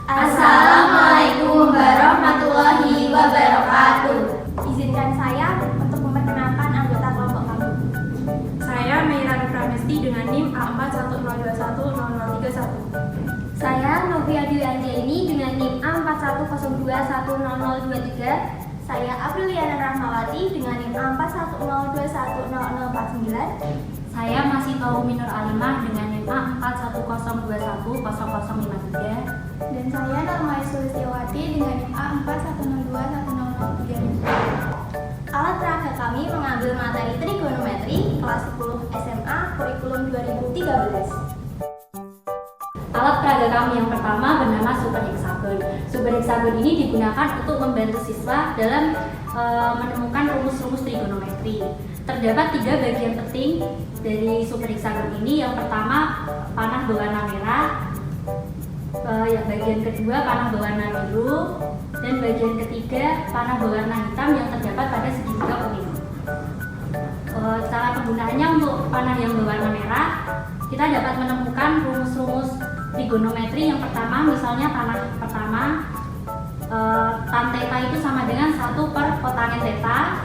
Assalamualaikum warahmatullahi wabarakatuh. Izinkan saya untuk memperkenalkan anggota kelompok kami. Saya Meirani Pramesti dengan NIM A4102100331. Saya Novia Dwi Anjani dengan NIM A4102100023. Saya Apriliana Rahmawati dengan NIM A4102100049. Saya masih tahu Minur Alimah dengan NIM A4102100053. Dan saya Norma Sulistiawati dengan NIM A41021003. Alat peraga kami mengambil materi trigonometri kelas 10 SMA kurikulum 2013. Alat peraga kami yang pertama bernama Super Hexagon. Super Hexagon ini digunakan untuk membantu siswa dalam menemukan rumus-rumus trigonometri. Terdapat 3 bagian penting dari Super Hexagon ini. Yang pertama, panah berwarna merah. Yang bagian kedua, panah berwarna biru. Dan bagian ketiga, panah berwarna hitam yang terdapat pada segitiga kuning. Cara penggunaannya untuk panah yang berwarna merah, kita dapat menemukan rumus-rumus trigonometri. Yang pertama, misalnya panah pertama, tan theta itu sama dengan 1 per kotangen theta.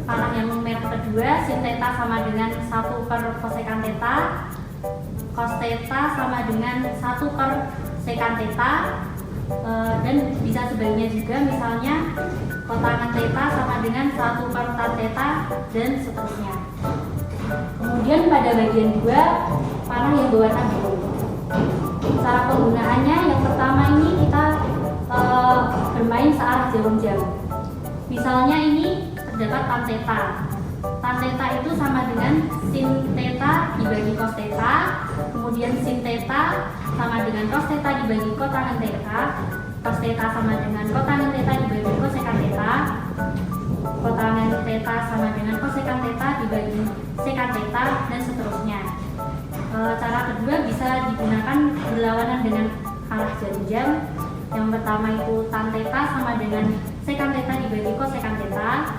Panah yang merah kedua, sin theta sama dengan 1 per kosekan theta. Cos theta sama dengan 1 per sekan theta. Dan bisa sebaliknya juga, misalnya kotangen theta sama dengan 1 per tan theta, dan seterusnya. Kemudian pada bagian 2, panah yang berwarna biru. Cara penggunaannya, yang pertama ini kita bermain searah jarum jam. Misalnya ini terdapat tan theta. Tan theta itu sama dengan sin theta dibagi cos theta. Kemudian sin theta sama dengan cos theta dibagi kotangen theta. Cos theta sama dengan kotangen theta dibagi kosekan theta. Kotangen theta sama dengan kosekan theta dibagi sekan theta, dan seterusnya. Cara kedua bisa digunakan berlawanan dengan arah jarum jam. Yang pertama itu tan theta sama dengan sekan theta dibagi kosekan theta.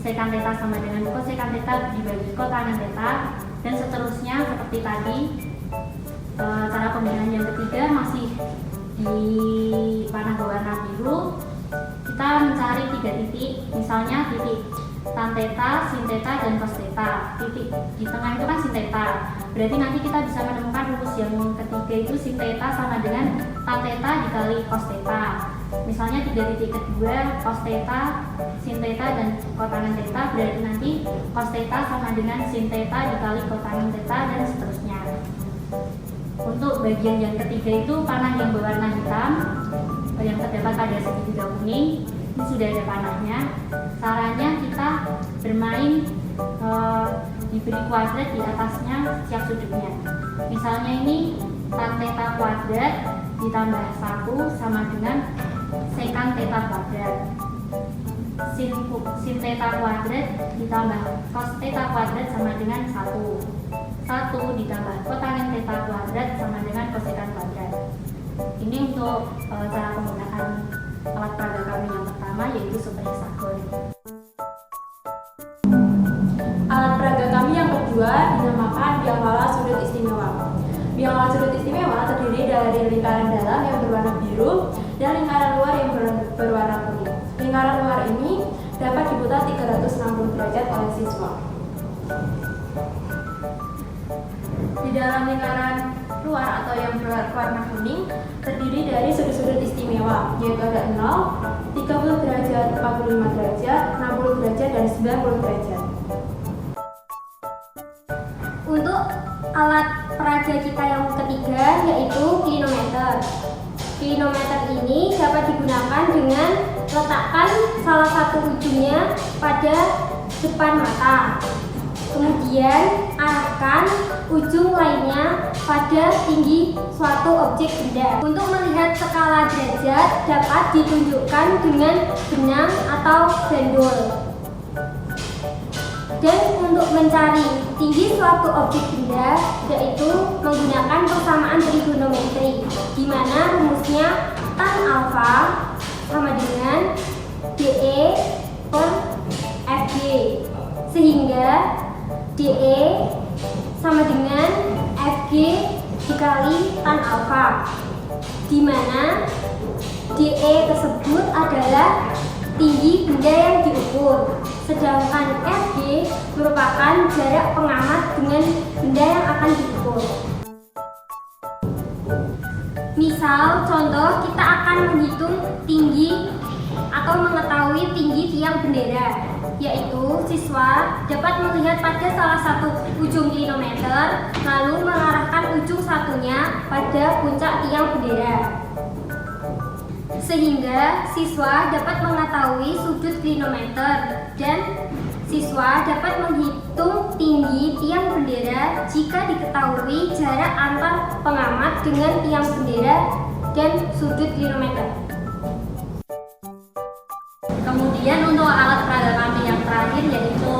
Sekan theta sama dengan kosekan theta dibagi kotangen theta, dan seterusnya seperti tadi. Cara penggunaan yang ketiga masih di panah berwarna biru. Kita mencari 3 titik, misalnya titik tan theta, sin theta, dan cos theta. Titik di tengah itu kan sin theta. Berarti nanti kita bisa menemukan rumus yang ketiga itu sin theta sama dengan tan theta dikali cos theta. Misalnya 3 titik kedua, cos theta, sin theta, dan kotangen theta. Berarti nanti cos theta sama dengan sin theta dikali kotangen theta, dan seterusnya. Untuk bagian yang ketiga itu panah yang berwarna hitam yang terdapat pada segitiga kuning. Ini sudah ada panahnya. Caranya kita bermain diberi kuadrat di atasnya setiap sudutnya. Misalnya ini tan theta kuadrat ditambah 1 sama dengan sekan theta kuadrat. Sin theta kuadrat ditambah cos theta kuadrat sama dengan 1 ditambah kotangen theta kuadrat sama dengan kosekan kuadrat. Ini untuk cara penggunaan alat peraga kami yang pertama, yaitu Super Hexagon. Alat peraga kami yang kedua dinamakan biangwala sudut istimewa. Biangwala sudut istimewa terdiri dari lingkaran dalam yang berwarna biru dan lingkaran luar yang berwarna kuning. Lingkaran luar ini dapat diputar 360 derajat oleh siswa. Di dalam lingkaran luar atau yang berwarna kuning terdiri dari sudut-sudut istimewa, yaitu ada 0, 30 derajat, 45 derajat, 60 derajat, dan 90 derajat. Untuk alat peraga kita yang ketiga yaitu klinometer. Klinometer ini dapat digunakan dengan letakkan salah satu ujungnya pada depan mata. Kemudian arahkan ujung lainnya pada tinggi suatu objek benda. Untuk melihat skala derajat dapat ditunjukkan dengan benang atau gandol. Dan untuk mencari tinggi suatu objek benda yaitu menggunakan persamaan trigonometri, di mana rumusnya tan alfa sama dengan DE per FG, sehingga DE sama dengan FG dikali tan alfa, di mana DE tersebut adalah tinggi benda yang diukur, sedangkan FG merupakan jarak pengamat dengan benda yang akan diukur. Misal, contoh kita akan menghitung tinggi atau mengetahui tinggi tiang bendera, yaitu siswa dapat melihat pada salah satu ujung klinometer, lalu mengarahkan ujung satunya pada puncak tiang bendera. Sehingga siswa dapat mengetahui sudut klinometer dan siswa dapat menghitung tinggi tiang bendera jika diketahui jarak antar pengamat dengan tiang bendera dan sudut klinometer. Kemudian untuk alat peraga kami yang terakhir yaitu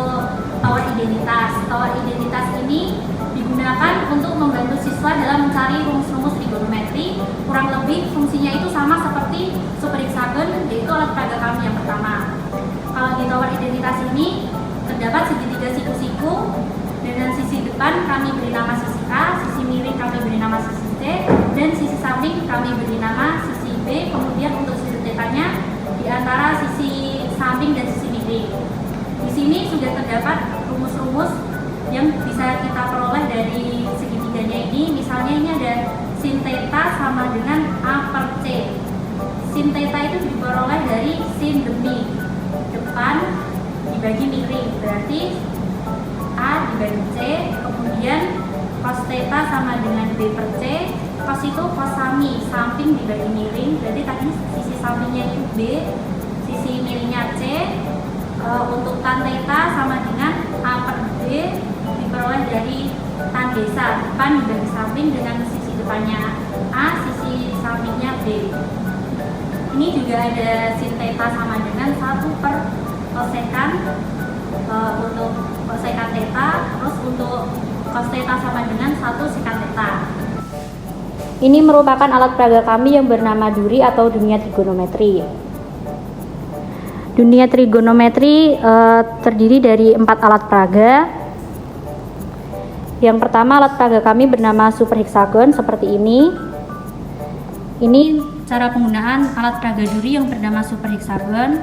tower identitas. Tower identitas ini digunakan untuk membantu siswa dalam mencari rumus-rumus trigonometri. Kurang lebih fungsinya itu sama seperti super hexagon, yaitu alat peraga kami yang pertama. Kalau di tower identitas ini terdapat segitiga siku-siku. Dengan sisi depan kami beri nama sisi A, sisi miring kami beri nama sisi C, dan sisi samping kami beri nama sisi B. Kemudian untuk sudut tetanya di antara sisi samping dan sisi miring. Di sini sudah terdapat rumus-rumus yang bisa kita peroleh dari segitiganya ini. Misalnya ini ada sin theta sama dengan A per C. Sin theta itu diperoleh dari sin demi depan dibagi miring, berarti A dibagi C. Kemudian cos theta sama dengan B per C. Cos itu cos sami, samping dibagi miring, berarti tadi sisi sampingnya itu B, sisi miringnya C. Untuk tan theta sama dengan A per B diperoleh dari tan desa, depan dibagi samping dengan sisi depannya A, sisi sampingnya B. Ini juga ada sin theta sama dengan 1 per kosekan untuk kosekan theta, terus untuk cos theta sama dengan 1 sekan theta. Ini merupakan alat peraga kami yang bernama duri atau dunia trigonometri. Dunia trigonometri terdiri dari 4 alat peraga. Yang pertama, alat peraga kami bernama super hexagon seperti ini. Ini cara penggunaan alat peraga duri yang bernama super hexagon.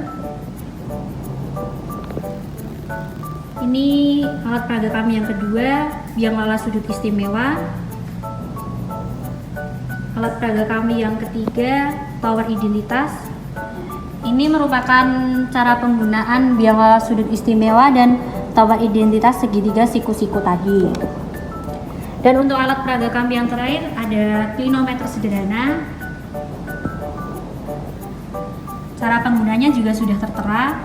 Ini alat peraga kami yang kedua, biang lala sudut istimewa. Alat peraga kami yang ketiga, tower identitas. Ini merupakan cara penggunaan biang lala sudut istimewa dan tower identitas segitiga siku-siku tadi. Dan untuk alat peraga kami yang terakhir ada klinometer sederhana. Cara penggunanya juga sudah tertera.